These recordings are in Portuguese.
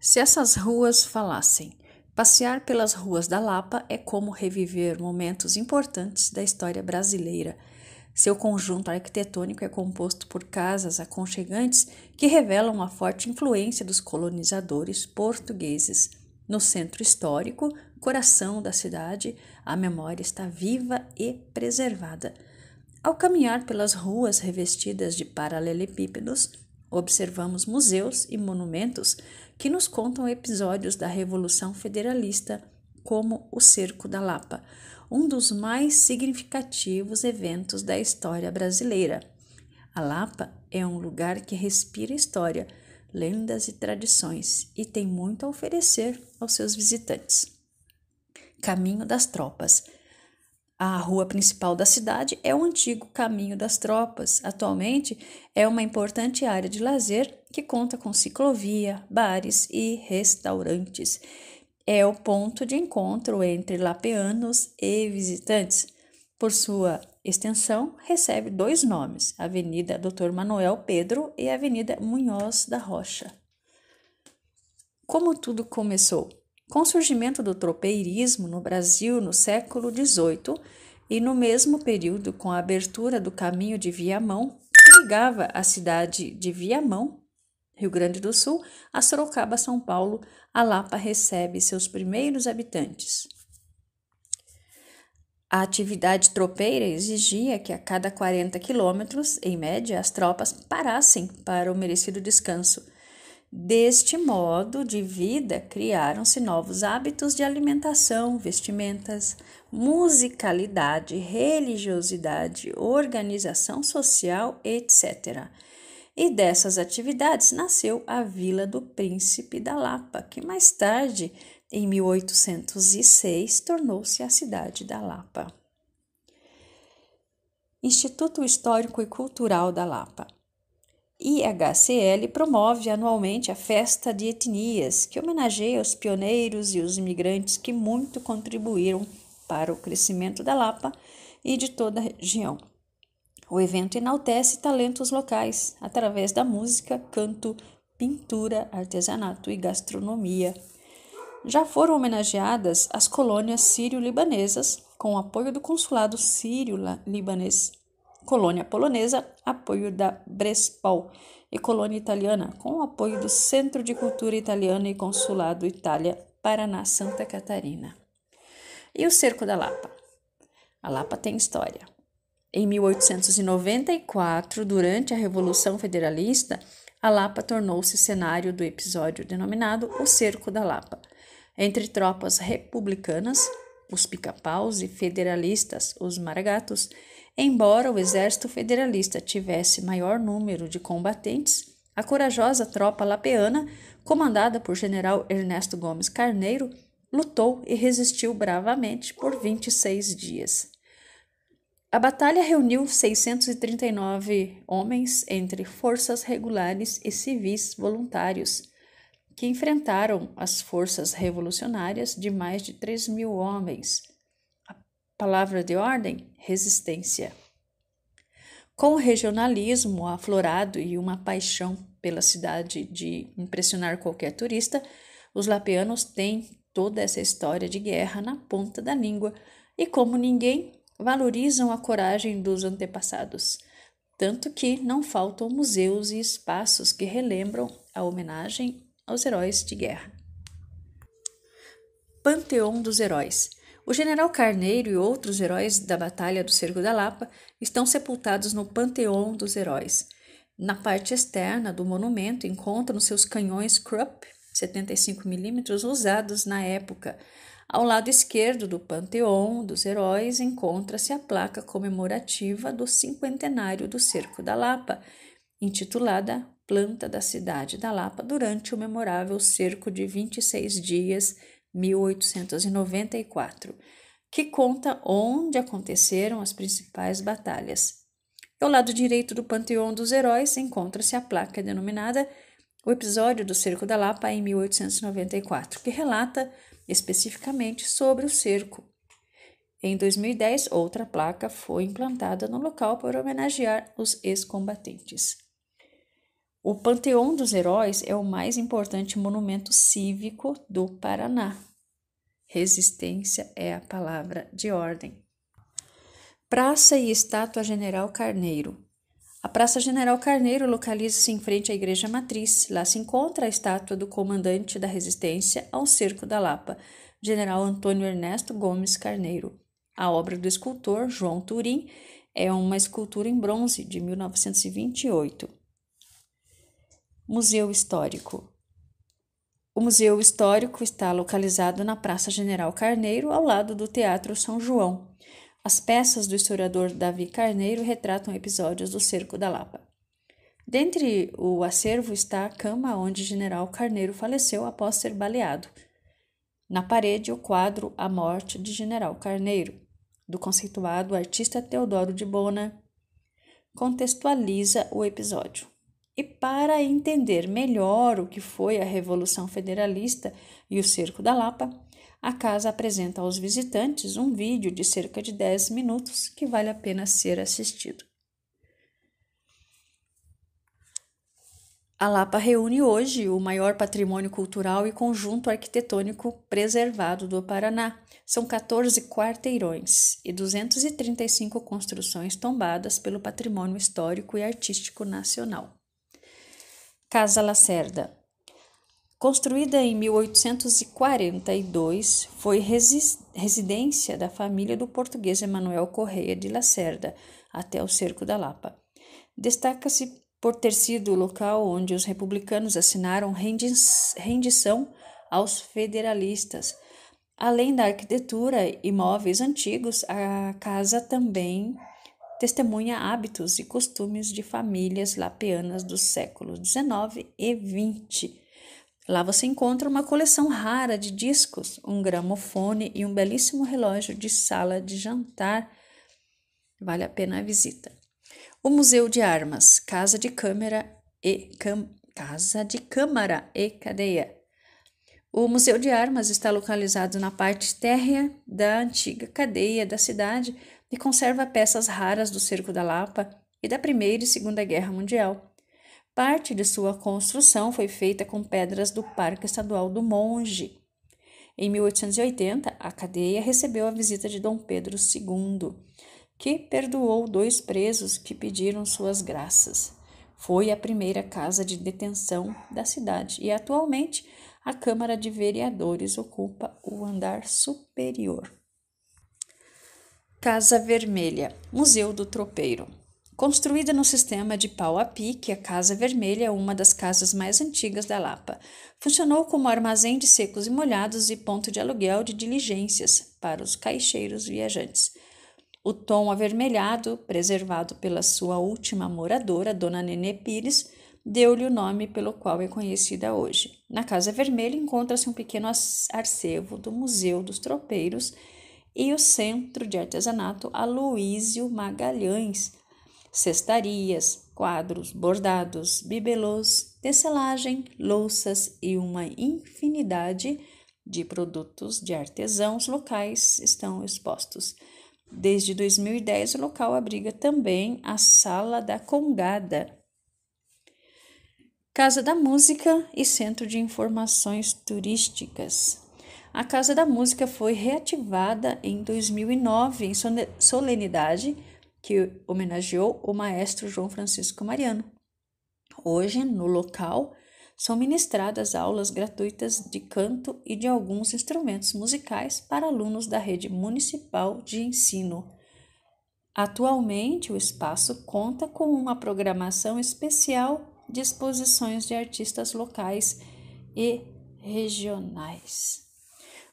Se essas ruas falassem, passear pelas ruas da Lapa é como reviver momentos importantes da história brasileira. Seu conjunto arquitetônico é composto por casas aconchegantes que revelam a forte influência dos colonizadores portugueses. No centro histórico, coração da cidade, a memória está viva e preservada. Ao caminhar pelas ruas revestidas de paralelepípedos, observamos museus e monumentos que nos contam episódios da Revolução Federalista, como o Cerco da Lapa, um dos mais significativos eventos da história brasileira. A Lapa é um lugar que respira história, lendas e tradições e tem muito a oferecer aos seus visitantes. Caminho das Tropas. A rua principal da cidade é o antigo Caminho das Tropas. Atualmente é uma importante área de lazer que conta com ciclovia, bares e restaurantes. É o ponto de encontro entre lapeanos e visitantes. Por sua extensão, recebe dois nomes, Avenida Dr. Manuel Pedro e Avenida Munhoz da Rocha. Como tudo começou? Com o surgimento do tropeirismo no Brasil no século XVIII e no mesmo período com a abertura do caminho de Viamão, que ligava a cidade de Viamão, Rio Grande do Sul, a Sorocaba, São Paulo, a Lapa recebe seus primeiros habitantes. A atividade tropeira exigia que a cada 40 quilômetros, em média, as tropas parassem para o merecido descanso. Deste modo de vida, criaram-se novos hábitos de alimentação, vestimentas, musicalidade, religiosidade, organização social, etc. E dessas atividades nasceu a Vila do Príncipe da Lapa, que mais tarde, em 1806, tornou-se a cidade da Lapa. Instituto Histórico e Cultural da Lapa. IHCL promove anualmente a Festa de Etnias, que homenageia os pioneiros e os imigrantes que muito contribuíram para o crescimento da Lapa e de toda a região. O evento enaltece talentos locais através da música, canto, pintura, artesanato e gastronomia. Já foram homenageadas as colônias sírio-libanesas, com o apoio do Consulado Sírio-Libanês, colônia polonesa, apoio da Brespol, e colônia italiana, com o apoio do Centro de Cultura Italiana e Consulado Itália, Paraná, Santa Catarina. E o Cerco da Lapa? A Lapa tem história. Em 1894, durante a Revolução Federalista, a Lapa tornou-se cenário do episódio denominado o Cerco da Lapa. Entre tropas republicanas, os pica-paus, e federalistas, os maragatos, embora o exército federalista tivesse maior número de combatentes, a corajosa tropa lapeana, comandada por general Ernesto Gomes Carneiro, lutou e resistiu bravamente por 26 dias. A batalha reuniu 639 homens entre forças regulares e civis voluntários, que enfrentaram as forças revolucionárias de mais de 3.000 homens. A palavra de ordem: resistência. Com o regionalismo aflorado e uma paixão pela cidade de impressionar qualquer turista, os lapeanos têm toda essa história de guerra na ponta da língua e, como ninguém, valorizam a coragem dos antepassados, tanto que não faltam museus e espaços que relembram a homenagem aos heróis de guerra. Panteão dos Heróis. O general Carneiro e outros heróis da Batalha do Cerco da Lapa estão sepultados no Panteão dos Heróis. Na parte externa do monumento encontram seus canhões Krupp 75mm usados na época. Ao lado esquerdo do Panteão dos Heróis encontra-se a placa comemorativa do cinquentenário do Cerco da Lapa, intitulada Planta da Cidade da Lapa durante o memorável cerco de 26 dias, 1894, que conta onde aconteceram as principais batalhas. Ao lado direito do Panteão dos Heróis encontra-se a placa denominada O Episódio do Cerco da Lapa em 1894, que relata especificamente sobre o cerco. Em 2010, outra placa foi implantada no local para homenagear os ex-combatentes. O Panteão dos Heróis é o mais importante monumento cívico do Paraná. Resistência é a palavra de ordem. Praça e Estátua General Carneiro. A Praça General Carneiro localiza-se em frente à Igreja Matriz. Lá se encontra a estátua do comandante da resistência ao Cerco da Lapa, General Antônio Ernesto Gomes Carneiro. A obra do escultor João Turim é uma escultura em bronze de 1928. Museu Histórico. O Museu Histórico está localizado na Praça General Carneiro, ao lado do Teatro São João. As peças do historiador Davi Carneiro retratam episódios do Cerco da Lapa. Dentre o acervo está a cama onde General Carneiro faleceu após ser baleado. Na parede, o quadro A Morte de General Carneiro, do conceituado artista Teodoro de Bona, contextualiza o episódio. E para entender melhor o que foi a Revolução Federalista e o Cerco da Lapa, a casa apresenta aos visitantes um vídeo de cerca de 10 minutos que vale a pena ser assistido. A Lapa reúne hoje o maior patrimônio cultural e conjunto arquitetônico preservado do Paraná. São 14 quarteirões e 235 construções tombadas pelo patrimônio histórico e artístico nacional. Casa Lacerda. Construída em 1842, foi residência da família do português Emanuel Correia de Lacerda até o Cerco da Lapa. Destaca-se por ter sido o local onde os republicanos assinaram rendição aos federalistas. Além da arquitetura e móveis antigos, a casa também testemunha hábitos e costumes de famílias lapianas dos séculos XIX e XX. Lá você encontra uma coleção rara de discos, um gramofone e um belíssimo relógio de sala de jantar. Vale a pena a visita. O Museu de Armas, Casa de Câmara e Cadeia. O Museu de Armas está localizado na parte térrea da antiga cadeia da cidade e conserva peças raras do Cerco da Lapa e da Primeira e Segunda Guerra Mundial. Parte de sua construção foi feita com pedras do Parque Estadual do Monge. Em 1880, a cadeia recebeu a visita de Dom Pedro II, que perdoou 2 presos que pediram suas graças. Foi a primeira casa de detenção da cidade e, atualmente, a Câmara de Vereadores ocupa o andar superior. Casa Vermelha, Museu do Tropeiro. Construída no sistema de pau a pique, a Casa Vermelha é uma das casas mais antigas da Lapa. Funcionou como armazém de secos e molhados e ponto de aluguel de diligências para os caixeiros viajantes. O tom avermelhado, preservado pela sua última moradora, Dona Nenê Pires, deu-lhe o nome pelo qual é conhecida hoje. Na Casa Vermelha encontra-se um pequeno arcevo do Museu dos Tropeiros e o Centro de Artesanato Aloísio Magalhães, cestarias, quadros, bordados, bibelôs, tecelagem, louças e uma infinidade de produtos de artesãos locais estão expostos. Desde 2010, o local abriga também a Sala da Congada, Casa da Música e Centro de Informações Turísticas. A Casa da Música foi reativada em 2009 em solenidade que homenageou o maestro João Francisco Mariano. Hoje, no local, são ministradas aulas gratuitas de canto e de alguns instrumentos musicais para alunos da rede municipal de ensino. Atualmente, o espaço conta com uma programação especial de exposições de artistas locais e regionais.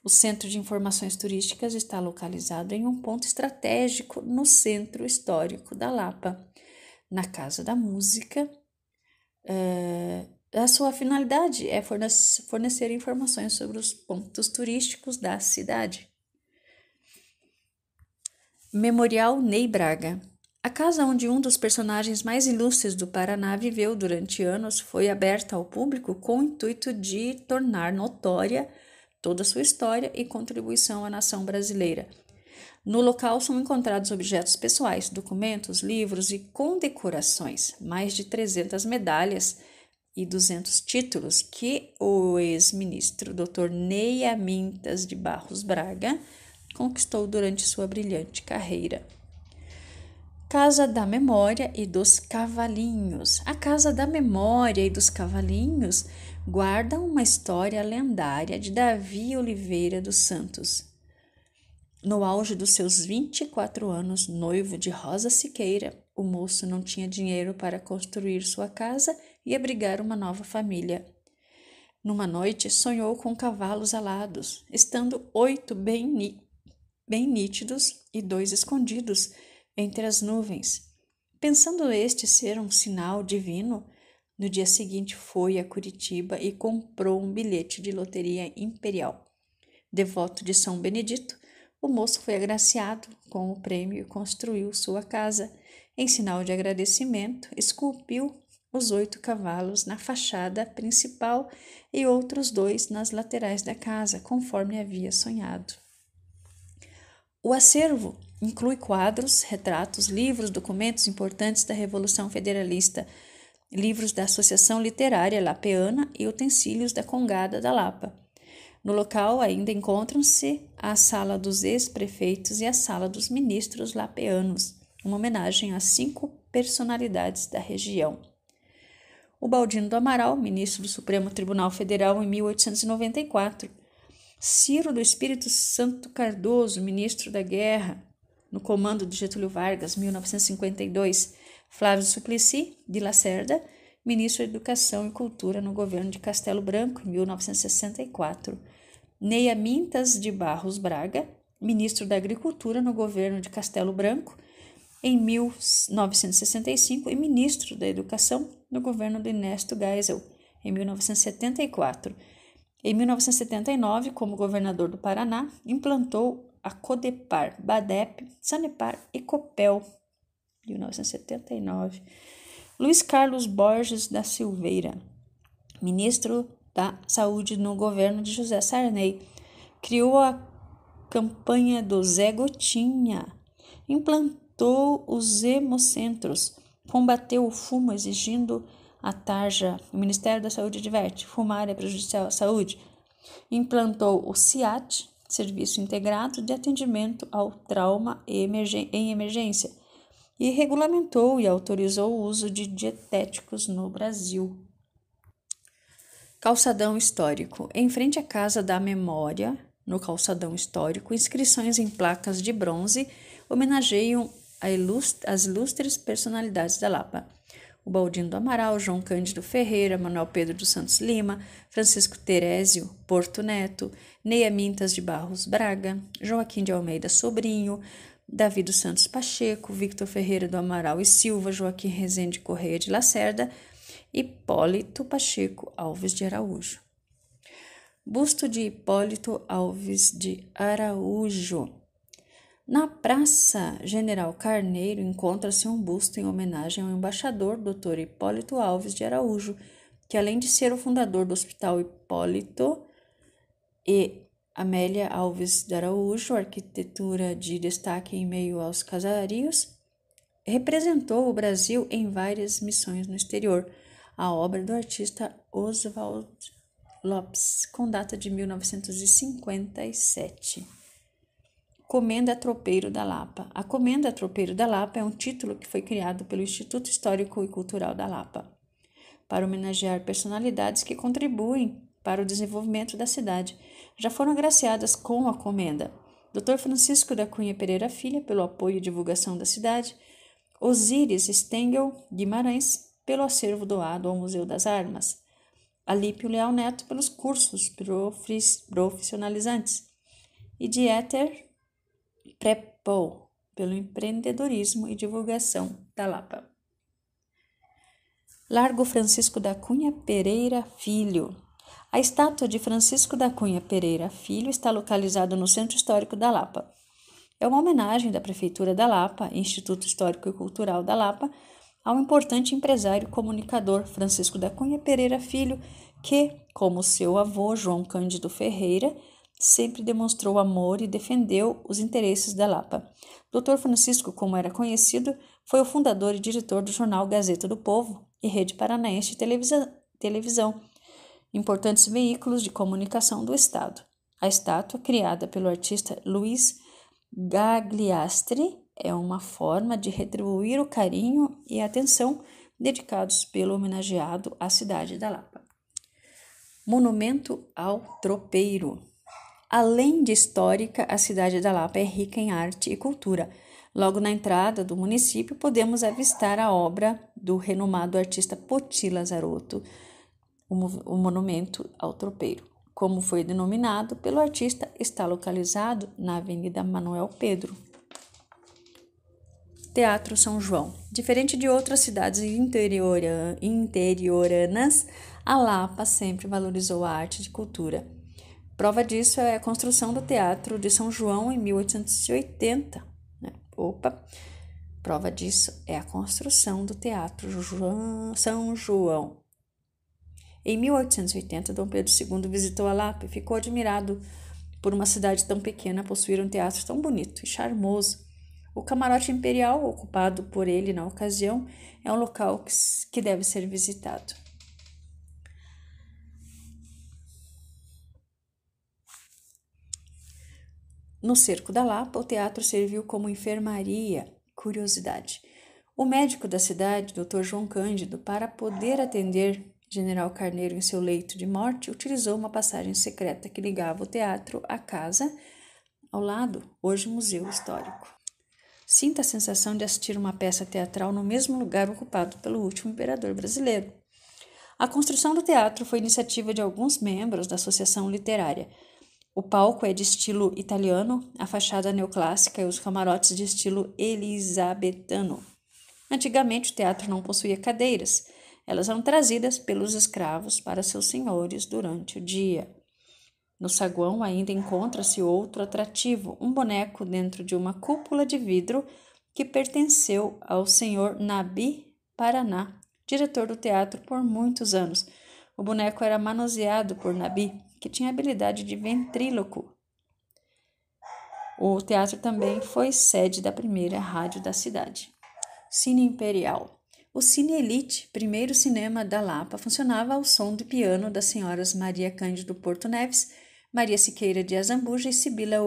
O Centro de Informações Turísticas está localizado em um ponto estratégico no Centro Histórico da Lapa. Na Casa da Música, a sua finalidade é fornecer informações sobre os pontos turísticos da cidade. Memorial Ney Braga. A casa onde um dos personagens mais ilustres do Paraná viveu durante anos foi aberta ao público com o intuito de tornar notória toda a sua história e contribuição à nação brasileira. No local são encontrados objetos pessoais, documentos, livros e condecorações, mais de 300 medalhas, 200 títulos que o ex-ministro Dr. Ney Amintas de Barros Braga conquistou durante sua brilhante carreira. Casa da Memória e dos Cavalinhos. A Casa da Memória e dos Cavalinhos guarda uma história lendária de Davi Oliveira dos Santos. No auge dos seus 24 anos, noivo de Rosa Siqueira, o moço não tinha dinheiro para construir sua casa e abrigar uma nova família. Numa noite, sonhou com cavalos alados, estando 8 bem nítidos e 2 escondidos entre as nuvens. Pensando este ser um sinal divino, no dia seguinte foi a Curitiba e comprou um bilhete de loteria imperial. Devoto de São Benedito, o moço foi agraciado com o prêmio e construiu sua casa. Em sinal de agradecimento, esculpiu os 8 cavalos na fachada principal e outros 2 nas laterais da casa, conforme havia sonhado. O acervo inclui quadros, retratos, livros, documentos importantes da Revolução Federalista, livros da Associação Literária Lapeana e utensílios da Congada da Lapa. No local ainda encontram-se a Sala dos Ex-Prefeitos e a Sala dos Ministros Lapeanos, uma homenagem a 5 personalidades da região. O Baldino do Amaral, ministro do Supremo Tribunal Federal em 1894. Ciro do Espírito Santo Cardoso, ministro da Guerra, no comando de Getúlio Vargas, 1952. Flávio Suplicy de Lacerda, ministro da Educação e Cultura no governo de Castelo Branco, em 1964. Ney Amintas de Barros Braga, ministro da Agricultura no governo de Castelo Branco, em 1965, e ministro da Educação no governo de Ernesto Geisel, em 1974. Em 1979, como governador do Paraná, implantou a Codepar, Badep, Sanepar e Copel, 1979. Luiz Carlos Borges da Silveira, ministro da Saúde no governo de José Sarney, criou a campanha do Zé Gotinha, implantou os hemocentros, combateu o fumo exigindo a tarja. O Ministério da Saúde adverte: fumar é prejudicial à saúde. Implantou o CIAT, Serviço Integrado de Atendimento ao Trauma em Emergência, e regulamentou e autorizou o uso de dietéticos no Brasil. Calçadão Histórico. Em frente à Casa da Memória, no Calçadão Histórico, inscrições em placas de bronze homenageiam as ilustres personalidades da Lapa. O Baldino do Amaral, João Cândido Ferreira, Manuel Pedro dos Santos Lima, Francisco Terésio Porto Neto, Ney Amintas de Barros Braga, Joaquim de Almeida Sobrinho, Davi dos Santos Pacheco, Victor Ferreira do Amaral e Silva, Joaquim Rezende Correia de Lacerda, Hipólito Pacheco Alves de Araújo. Busto de Hipólito Alves de Araújo. Na Praça General Carneiro encontra-se um busto em homenagem ao embaixador Dr. Hipólito Alves de Araújo, que além de ser o fundador do Hospital Hipólito e Amélia Alves de Araújo, arquitetura de destaque em meio aos casarios, representou o Brasil em várias missões no exterior. A obra do artista Oswald Lopes, com data de 1957. Comenda Tropeiro da Lapa. A Comenda Tropeiro da Lapa é um título que foi criado pelo Instituto Histórico e Cultural da Lapa para homenagear personalidades que contribuem para o desenvolvimento da cidade. Já foram agraciadas com a comenda Dr. Francisco da Cunha Pereira Filho, pelo apoio e divulgação da cidade, Osíris Stengel Guimarães, pelo acervo doado ao Museu das Armas, Alípio Leal Neto, pelos cursos profissionalizantes, e Dieter Prepol, pelo empreendedorismo e divulgação da Lapa. Largo Francisco da Cunha Pereira Filho. A estátua de Francisco da Cunha Pereira Filho está localizada no Centro Histórico da Lapa. É uma homenagem da Prefeitura da Lapa, Instituto Histórico e Cultural da Lapa, ao importante empresário e comunicador Francisco da Cunha Pereira Filho, que, como seu avô João Cândido Ferreira, sempre demonstrou amor e defendeu os interesses da Lapa. Dr. Francisco, como era conhecido, foi o fundador e diretor do jornal Gazeta do Povo e Rede Paranaense de televisão, importantes veículos de comunicação do Estado. A estátua, criada pelo artista Luiz Gagliastri, é uma forma de retribuir o carinho e a atenção dedicados pelo homenageado à cidade da Lapa. Monumento ao Tropeiro. Além de histórica, a cidade da Lapa é rica em arte e cultura. Logo na entrada do município, podemos avistar a obra do renomado artista Poti Lazarotto, o Monumento ao Tropeiro. Como foi denominado pelo artista, está localizado na Avenida Manuel Pedro. Teatro São João. Diferente de outras cidades interioranas, a Lapa sempre valorizou a arte e cultura. Prova disso é a construção do Teatro de São João em 1880. Prova disso é a construção do Teatro São João. Em 1880, Dom Pedro II visitou a Lapa e ficou admirado por uma cidade tão pequena possuir um teatro tão bonito e charmoso. O camarote imperial, ocupado por ele na ocasião, é um local que deve ser visitado. No Cerco da Lapa, o teatro serviu como enfermaria. Curiosidade. O médico da cidade, Dr. João Cândido, para poder atender General Carneiro em seu leito de morte, utilizou uma passagem secreta que ligava o teatro à casa, ao lado, hoje Museu Histórico. Sinta a sensação de assistir uma peça teatral no mesmo lugar ocupado pelo último imperador brasileiro. A construção do teatro foi iniciativa de alguns membros da associação literária. O palco é de estilo italiano, a fachada neoclássica e os camarotes de estilo elisabetano. Antigamente, o teatro não possuía cadeiras. Elas eram trazidas pelos escravos para seus senhores durante o dia. No saguão ainda encontra-se outro atrativo, um boneco dentro de uma cúpula de vidro que pertenceu ao senhor Nabi Paraná, diretor do teatro por muitos anos. O boneco era manuseado por Nabi, que tinha habilidade de ventríloco. O teatro também foi sede da primeira rádio da cidade. Cine Imperial. O Cine Elite, primeiro cinema da Lapa, funcionava ao som do piano das senhoras Maria Cândido Porto Neves, Maria Siqueira de Azambuja e Sibila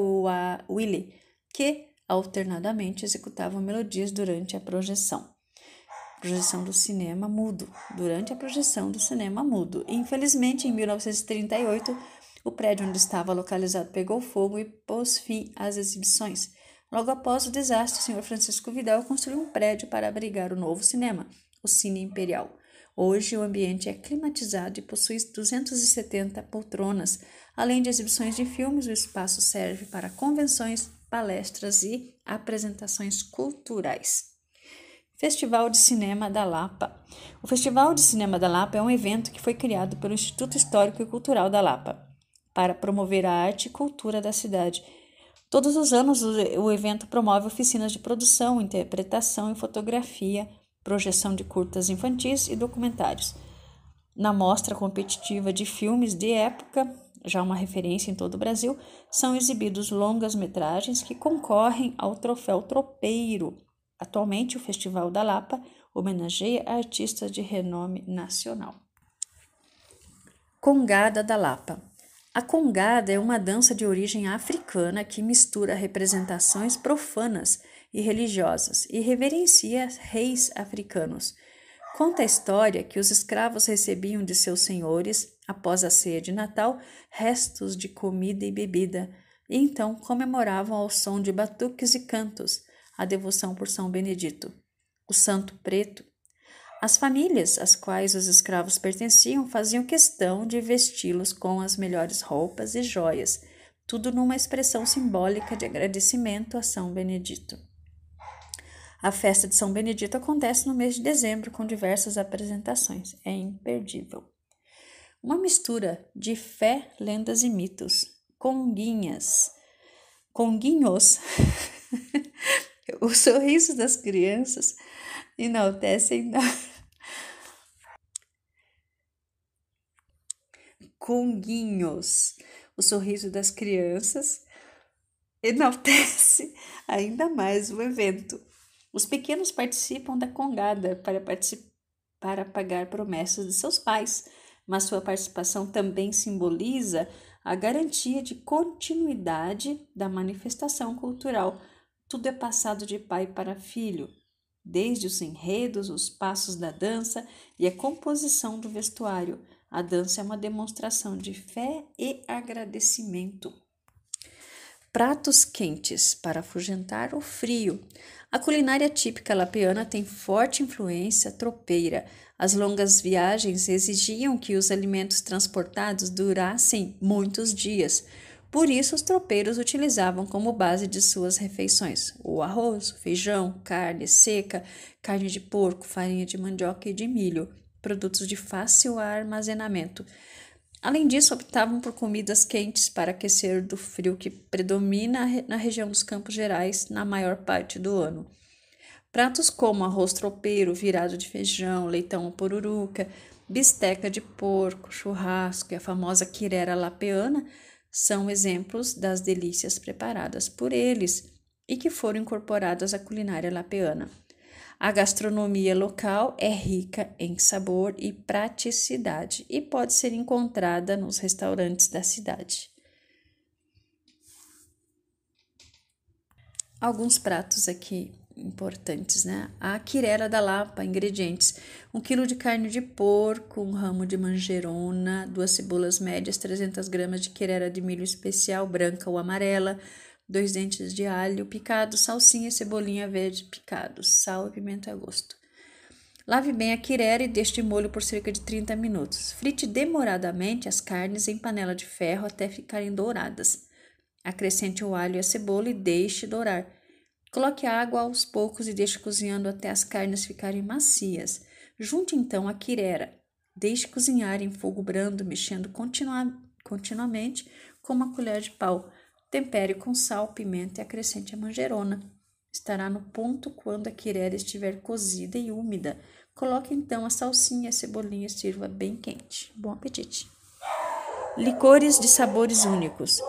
Willy, que alternadamente executavam melodias durante a projeção do cinema mudo. Infelizmente, em 1938, o prédio onde estava localizado pegou fogo e pôs fim às exibições. Logo após o desastre, o Sr. Francisco Vidal construiu um prédio para abrigar o novo cinema, o Cine Imperial. Hoje, o ambiente é climatizado e possui 270 poltronas. Além de exibições de filmes, o espaço serve para convenções, palestras e apresentações culturais. Festival de Cinema da Lapa. O Festival de Cinema da Lapa é um evento que foi criado pelo Instituto Histórico e Cultural da Lapa para promover a arte e cultura da cidade. Todos os anos, o evento promove oficinas de produção, interpretação e fotografia, projeção de curtas infantis e documentários. Na mostra competitiva de filmes de época, já uma referência em todo o Brasil, são exibidos longas-metragens que concorrem ao Troféu Tropeiro. Atualmente, o Festival da Lapa homenageia artistas de renome nacional. Congada da Lapa. A congada é uma dança de origem africana que mistura representações profanas e religiosas e reverencia reis africanos. Conta a história que os escravos recebiam de seus senhores, após a ceia de Natal, restos de comida e bebida, e então comemoravam ao som de batuques e cantos a devoção por São Benedito, o Santo Preto. As famílias às quais os escravos pertenciam faziam questão de vesti-los com as melhores roupas e joias, tudo numa expressão simbólica de agradecimento a São Benedito. A festa de São Benedito acontece no mês de dezembro, com diversas apresentações. É imperdível. Uma mistura de fé, lendas e mitos. Conguinhos. O sorriso das crianças enaltecem Conguinhos. O sorriso das crianças enaltece ainda mais o evento. Os pequenos participam da congada para pagar promessas de seus pais, mas sua participação também simboliza a garantia de continuidade da manifestação cultural. Tudo é passado de pai para filho, desde os enredos, os passos da dança e a composição do vestuário. A dança é uma demonstração de fé e agradecimento. Pratos quentes para afugentar o frio. A culinária típica lapiana tem forte influência tropeira. As longas viagens exigiam que os alimentos transportados durassem muitos dias. Por isso, os tropeiros utilizavam como base de suas refeições o arroz, o feijão, carne seca, carne de porco, farinha de mandioca e de milho, produtos de fácil armazenamento. Além disso, optavam por comidas quentes para aquecer do frio que predomina na região dos Campos Gerais na maior parte do ano. Pratos como arroz tropeiro, virado de feijão, leitão ou pururuca, bisteca de porco, churrasco e a famosa quirera lapiana são exemplos das delícias preparadas por eles e que foram incorporadas à culinária lapiana. A gastronomia local é rica em sabor e praticidade e pode ser encontrada nos restaurantes da cidade. Alguns pratos aqui importantes, né? A quirera da Lapa, ingredientes: 1 kg de carne de porco, 1 ramo de manjerona, 2 cebolas médias, 300 gramas de quirera de milho especial, branca ou amarela, 2 dentes de alho picado, salsinha e cebolinha verde picados, sal e pimenta a gosto. Lave bem a quirera e deixe de molho por cerca de 30 minutos. Frite demoradamente as carnes em panela de ferro até ficarem douradas. Acrescente o alho e a cebola e deixe dourar. Coloque a água aos poucos e deixe cozinhando até as carnes ficarem macias. Junte então a quirera. Deixe cozinhar em fogo brando, mexendo continuamente com uma colher de pau. Tempere com sal, pimenta e acrescente a manjerona. Estará no ponto quando a quirera estiver cozida e úmida. Coloque então a salsinha e a cebolinha e sirva bem quente. Bom apetite! Licores de sabores únicos.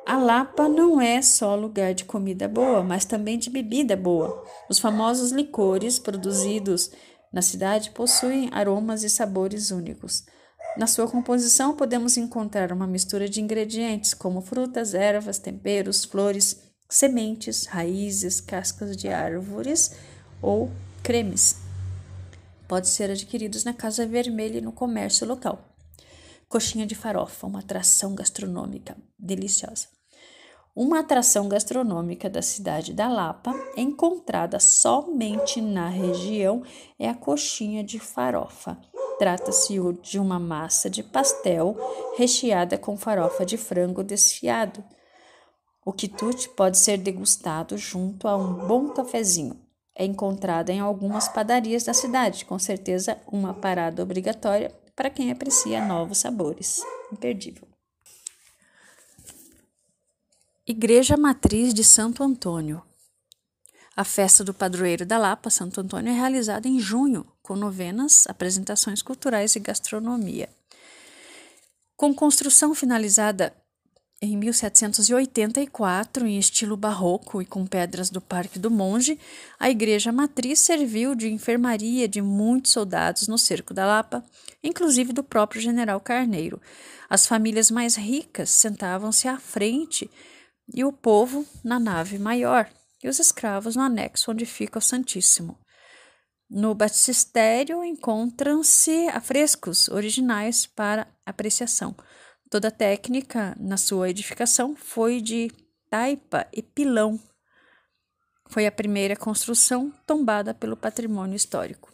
A Lapa não é só lugar de comida boa, mas também de bebida boa. Os famosos licores produzidos na cidade possuem aromas e sabores únicos. Na sua composição, podemos encontrar uma mistura de ingredientes como frutas, ervas, temperos, flores, sementes, raízes, cascas de árvores ou cremes. Pode ser adquiridos na Casa Vermelha e no comércio local. Coxinha de farofa, uma atração gastronômica deliciosa. Uma atração gastronômica da cidade da Lapa, encontrada somente na região, é a coxinha de farofa. Trata-se de uma massa de pastel recheada com farofa de frango desfiado. O quitute pode ser degustado junto a um bom cafezinho. É encontrada em algumas padarias da cidade, com certeza uma parada obrigatória para quem aprecia novos sabores. Imperdível. Igreja Matriz de Santo Antônio. A festa do padroeiro da Lapa, Santo Antônio, é realizada em junho, com novenas, apresentações culturais e gastronomia. Com construção finalizada em 1784, em estilo barroco e com pedras do Parque do Monge, a Igreja Matriz serviu de enfermaria de muitos soldados no cerco da Lapa, inclusive do próprio general Carneiro. As famílias mais ricas sentavam-se à frente e o povo na nave maior, e os escravos no anexo onde fica o Santíssimo. No batistério encontram-se afrescos originais para apreciação. Toda a técnica na sua edificação foi de taipa e pilão. Foi a primeira construção tombada pelo patrimônio histórico.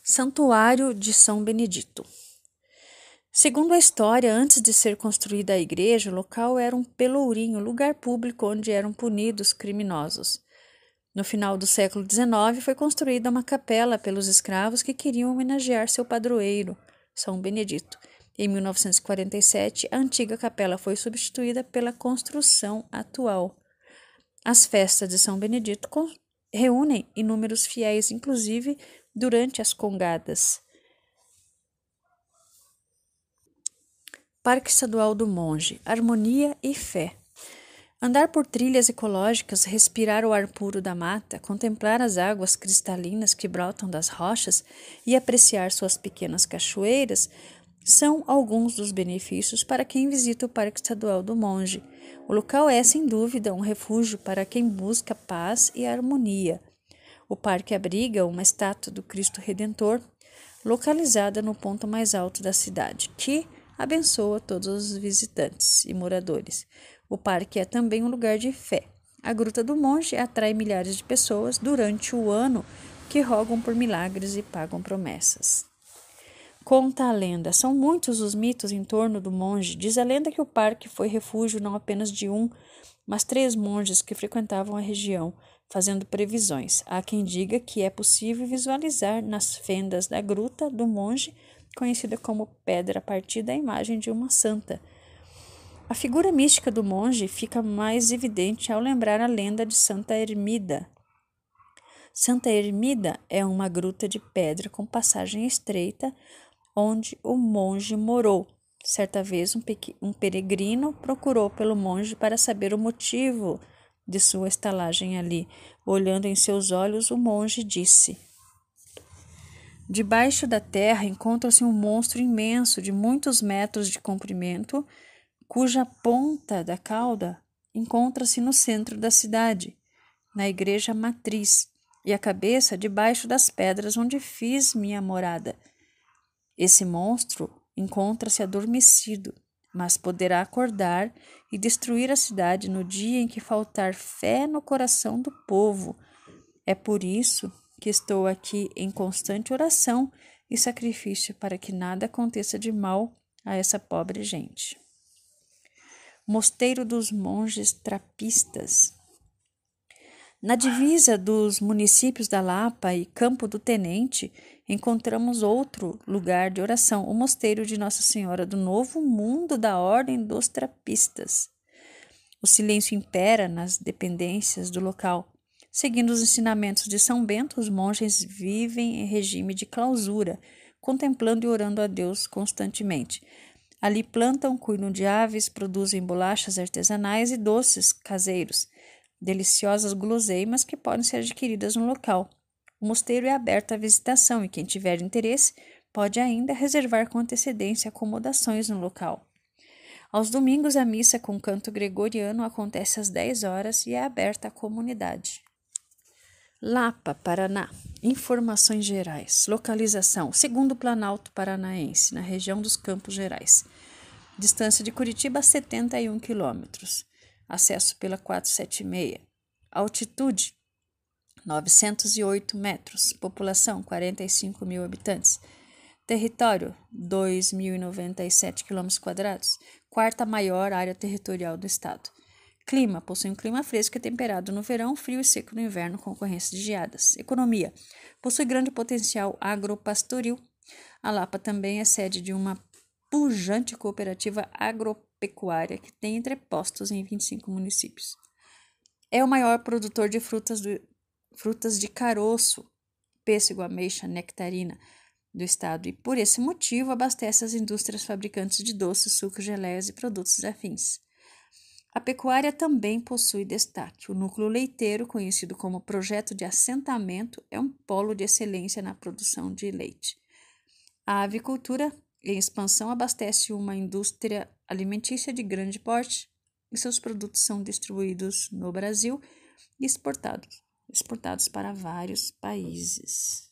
Santuário de São Benedito. Segundo a história, antes de ser construída a igreja, o local era um pelourinho, lugar público onde eram punidos criminosos. No final do século XIX, foi construída uma capela pelos escravos que queriam homenagear seu padroeiro, São Benedito. Em 1947, a antiga capela foi substituída pela construção atual. As festas de São Benedito reúnem inúmeros fiéis, inclusive durante as congadas. Parque Estadual do Monge, Harmonia e Fé. Andar por trilhas ecológicas, respirar o ar puro da mata, contemplar as águas cristalinas que brotam das rochas e apreciar suas pequenas cachoeiras são alguns dos benefícios para quem visita o Parque Estadual do Monge. O local é, sem dúvida, um refúgio para quem busca paz e harmonia. O parque abriga uma estátua do Cristo Redentor, localizada no ponto mais alto da cidade, que abençoa todos os visitantes e moradores. O parque é também um lugar de fé. A Gruta do Monge atrai milhares de pessoas durante o ano que rogam por milagres e pagam promessas. Conta a lenda, são muitos os mitos em torno do monge. Diz a lenda que o parque foi refúgio não apenas de um, mas 3 monges que frequentavam a região, fazendo previsões. Há quem diga que é possível visualizar nas fendas da Gruta do Monge, conhecida como Pedra Partida, a imagem de uma santa. A figura mística do monge fica mais evidente ao lembrar a lenda de Santa Ermida. Santa Ermida é uma gruta de pedra com passagem estreita onde o monge morou. Certa vez, um peregrino procurou pelo monge para saber o motivo de sua estalagem ali. Olhando em seus olhos, o monge disse: debaixo da terra encontra-se um monstro imenso de muitos metros de comprimento, cuja ponta da cauda encontra-se no centro da cidade, na igreja matriz, e a cabeça debaixo das pedras onde fiz minha morada. Esse monstro encontra-se adormecido, mas poderá acordar e destruir a cidade no dia em que faltar fé no coração do povo. É por isso que estou aqui em constante oração e sacrifício para que nada aconteça de mal a essa pobre gente. Mosteiro dos Monges Trapistas. Na divisa dos municípios da Lapa e Campo do Tenente, encontramos outro lugar de oração, o Mosteiro de Nossa Senhora do Novo Mundo da Ordem dos Trapistas. O silêncio impera nas dependências do local. Seguindo os ensinamentos de São Bento, os monges vivem em regime de clausura, contemplando e orando a Deus constantemente. Ali plantam, cuidam de aves, produzem bolachas artesanais e doces caseiros, deliciosas guloseimas que podem ser adquiridas no local. O mosteiro é aberto à visitação e quem tiver interesse pode ainda reservar com antecedência acomodações no local. Aos domingos, a missa com canto gregoriano acontece às 10 horas e é aberta à comunidade. Lapa, Paraná. Informações gerais. Localização: segundo Planalto Paranaense, na região dos Campos Gerais. Distância de Curitiba, 71 km. Acesso pela 476. Altitude: 908 metros. População: 45 mil habitantes. Território: 2.097 km². Quarta maior área territorial do estado. Clima: possui um clima fresco e temperado no verão, frio e seco no inverno, com ocorrência de geadas. Economia: possui grande potencial agropastoril. A Lapa também é sede de uma pujante cooperativa agropecuária que tem entrepostos em 25 municípios. É o maior produtor de frutas de caroço, pêssego, ameixa, nectarina do estado e, por esse motivo, abastece as indústrias fabricantes de doces, sucos, geleias e produtos afins. A pecuária também possui destaque. O núcleo leiteiro, conhecido como Projeto de Assentamento, é um polo de excelência na produção de leite. A avicultura, em expansão, abastece uma indústria alimentícia de grande porte e seus produtos são distribuídos no Brasil e exportados para vários países.